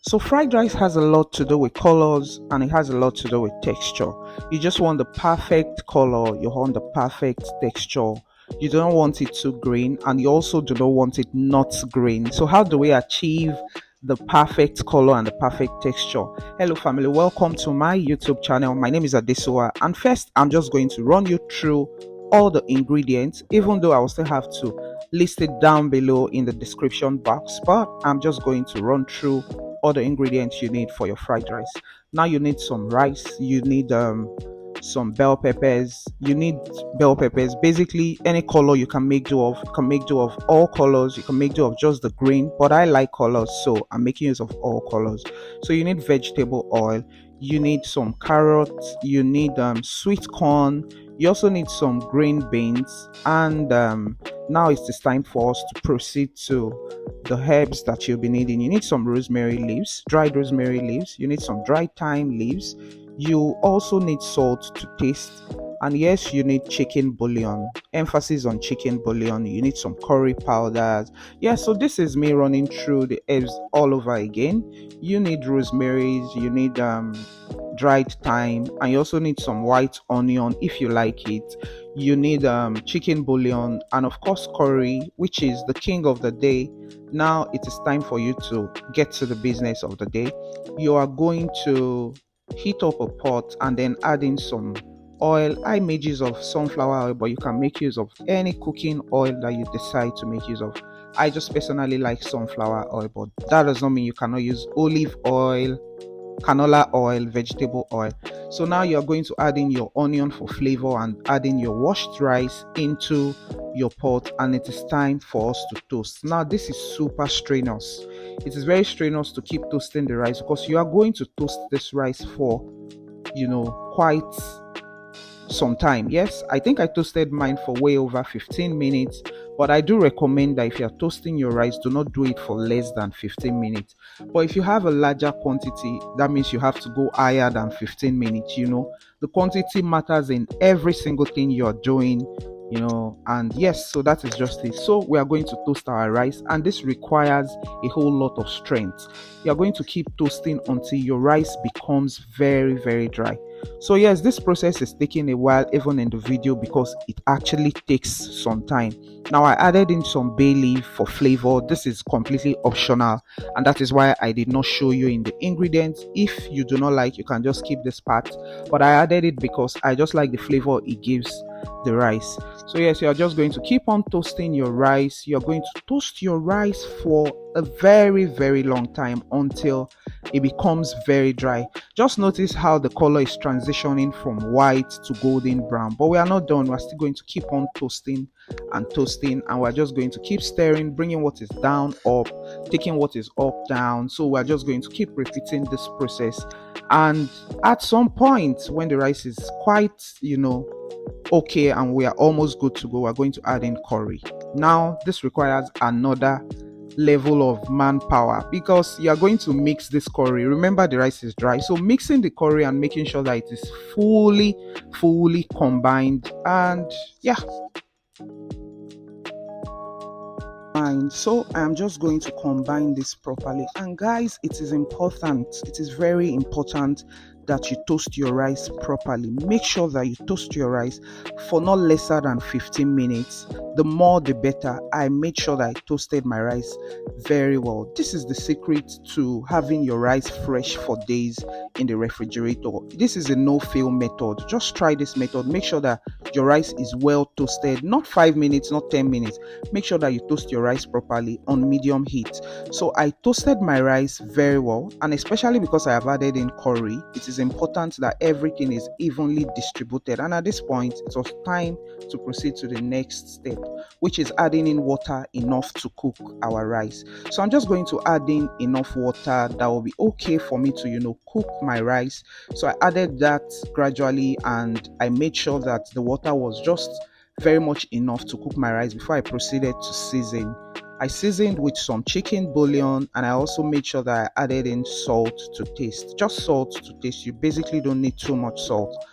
So fried rice has a lot to do with colors and it has a lot to do with texture. You just want the perfect color, you want the perfect texture. You don't want it too green and you also do not want it not green. So how do we achieve the perfect color and the perfect texture? Hello family, welcome to my YouTube channel. My name is Adesoa and first I'm just going to run you through all the ingredients, even though I will still have to list it down below in the description box, but I'm just going to run through all the ingredients you need for your fried rice. Now you need some rice, you need some bell peppers, you need bell peppers, basically any color you can make do of. You can make do of all colors, you can make do of just the green, but I like colors, so I'm making use of all colors. So you need vegetable oil, you need some carrots, you need sweet corn, you also need some green beans, and now it's time for us to proceed to the herbs that you'll be needing. You need some rosemary leaves, dried rosemary leaves, you need some dried thyme leaves, you also need salt to taste, and yes, you need chicken bouillon. Emphasis on chicken bouillon. You need some curry powders. Yeah, so this is me running through the herbs all over again. You need rosemaries, you need dried thyme, and you also need some white onion if you like it. You need chicken bouillon and of course curry, which is the king of the day. Now it is time for you to get to the business of the day. You are going to heat up a pot and then add in some oil. I made use of sunflower oil, but you can make use of any cooking oil that you decide to make use of. I just personally like sunflower oil, but that does not mean you cannot use olive oil, canola oil, vegetable oil. So now you're going to add in your onion for flavor and add in your washed rice into your pot, and it is time for us to toast. Now this is super strenuous. It is very strenuous to keep toasting the rice because you are going to toast this rice for quite some time. Yes, I think I toasted mine for way over 15 minutes, but I do recommend that if you're toasting your rice, do not do it for less than 15 minutes. But if you have a larger quantity, that means you have to go higher than 15 minutes. The quantity matters in every single thing you're doing. And yes, so that is just it. So we are going to toast our rice, and this requires a whole lot of strength. You are going to keep toasting until your rice becomes very, very dry. So yes, this process is taking a while even in the video because it actually takes some time. Now I added in some bay leaf for flavor. This is completely optional, and that is why I did not show you in the ingredients. If you do not like, you can just skip this part, but I added it because I just like the flavor it gives the rice. So yes, you are just going to keep on toasting your rice. You're going to toast your rice for a very, very long time until it becomes very dry. Just notice how the color is transitioning from white to golden brown, but we are not done. We're still going to keep on toasting and toasting, and we're just going to keep stirring, bringing what is down up, taking what is up down. So we're just going to keep repeating this process, and at some point when the rice is quite okay and we are almost good to go, we're going to add in curry. Now this requires another level of manpower because you are going to mix this curry. Remember, the rice is dry, so mixing the curry and making sure that it is fully combined. And yeah, fine. So I'm just going to combine this properly. And guys, it is important, it is very important that you toast your rice properly. Make sure that you toast your rice for not lesser than 15 minutes. The more the better. I made sure that I toasted my rice very well. This is the secret to having your rice fresh for days in the refrigerator. This is a no-fail method. Just try this method. Make sure that your rice is well toasted, not 5 minutes, not 10 minutes. Make sure that you toast your rice properly on medium heat. So I toasted my rice very well, and especially because I have added in curry, it is important that everything is evenly distributed. And at this point, it was time to proceed to the next step, which is adding in water enough to cook our rice. So I'm just going to add in enough water that will be okay for me to cook my rice. So I added that gradually, and I made sure that the water was just very much enough to cook my rice before I proceeded to season. I seasoned with some chicken bouillon, and I also made sure that I added in salt to taste. Just salt to taste. You basically don't need too much salt.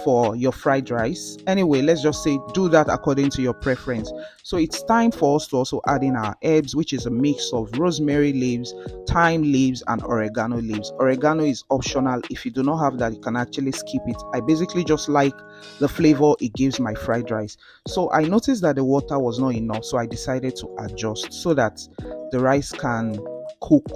for your fried rice. Anyway, let's just say do that according to your preference. So it's time for us to also add in our herbs, which is a mix of rosemary leaves, thyme leaves, and oregano leaves. Oregano is optional. If you do not have that, you can actually skip it. I basically just like the flavor it gives my fried rice. So I noticed that the water was not enough, so I decided to adjust so that the rice can cook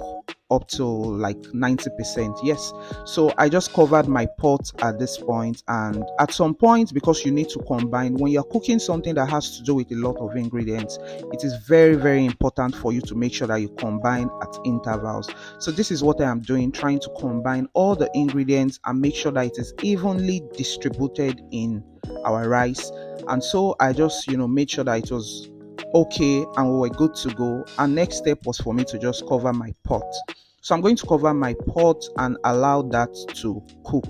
up to like 90%. Yes, so I just covered my pot at this point, and at some point, because you need to combine when you're cooking something that has to do with a lot of ingredients, it is very, very important for you to make sure that you combine at intervals. So this is what I am doing, trying to combine all the ingredients and make sure that it is evenly distributed in our rice. And so I just made sure that it was okay and we were good to go. And next step was for me to just cover my pot. So I'm going to cover my pot and allow that to cook.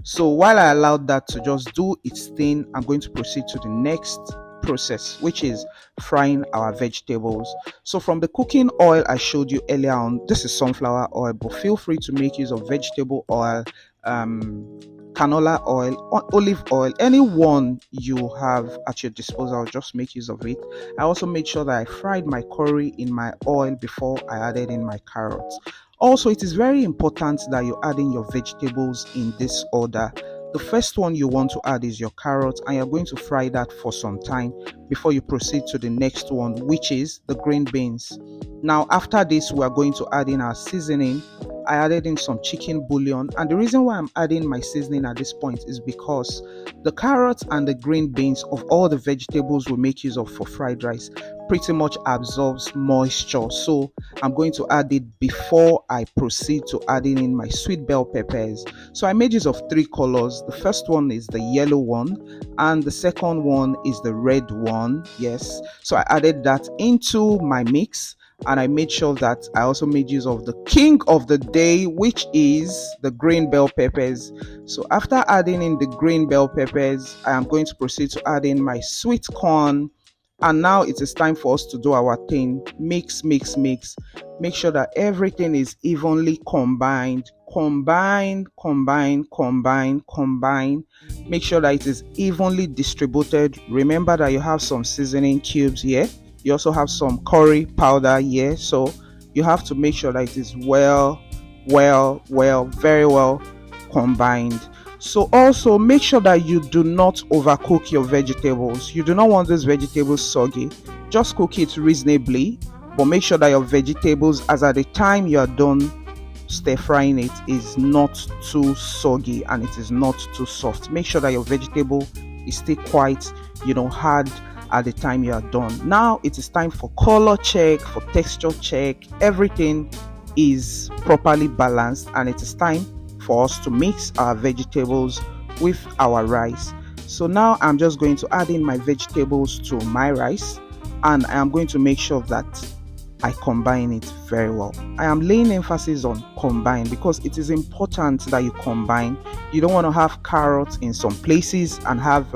So while I allowed that to just do its thing, I'm going to proceed to the next process, which is frying our vegetables. So from the cooking oil I showed you earlier on, this is sunflower oil, but feel free to make use of vegetable oil, canola oil, olive oil, any one you have at your disposal, just make use of it. I also made sure that I fried my curry in my oil before I added in my carrots. Also, it is very important that you add in your vegetables in this order. The first one you want to add is your carrot, and you're going to fry that for some time before you proceed to the next one, which is the green beans. Now after this, we are going to add in our seasoning. I added in some chicken bouillon, and the reason why I'm adding my seasoning at this point is because the carrots and the green beans of all the vegetables we make use of for fried rice pretty much absorbs moisture, so I'm going to add it before I proceed to adding in my sweet bell peppers. So I made use of three colors. The first one is the yellow one and the second one is the red one. Yes, so I added that into my mix, and I made sure that I also made use of the king of the day, which is the green bell peppers. So after adding in the green bell peppers, I am going to proceed to add in my sweet corn. And now it is time for us to do our thing. Mix, mix, mix. Make sure that everything is evenly combined. Combine, combine, combine, combine. Make sure that it is evenly distributed. Remember that you have some seasoning cubes here. You also have some curry powder here. So you have to make sure that it is very well combined. So also make sure that you do not overcook your vegetables. You do not want these vegetables soggy. Just cook it reasonably, but make sure that your vegetables, as at the time you are done stir frying it, is not too soggy and it is not too soft. Make sure that your vegetable is still quite hard at the time you are done. Now it is time for color check, for texture check. Everything is properly balanced, and it is time for us to mix our vegetables with our rice. So now I'm just going to add in my vegetables to my rice, and I am going to make sure that I combine it very well. I am laying emphasis on combine because it is important that you combine. You don't want to have carrots in some places and have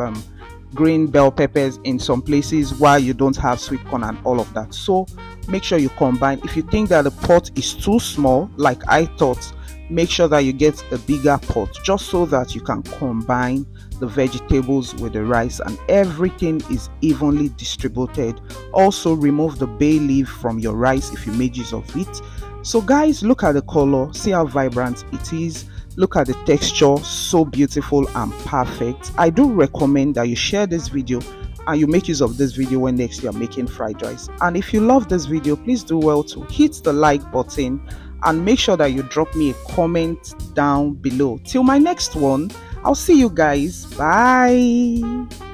green bell peppers in some places while you don't have sweet corn and all of that. So make sure you combine. If you think that the pot is too small, like I thought, make sure that you get a bigger pot, just so that you can combine the vegetables with the rice and everything is evenly distributed. Also remove the bay leaf from your rice if you made use of it. So guys, look at the color, see how vibrant it is. Look at the texture, so beautiful and perfect. I do recommend that you share this video and you make use of this video when next you are making fried rice. And if you love this video, please do well to hit the like button and make sure that you drop me a comment down below. Till my next one, I'll see you guys. Bye.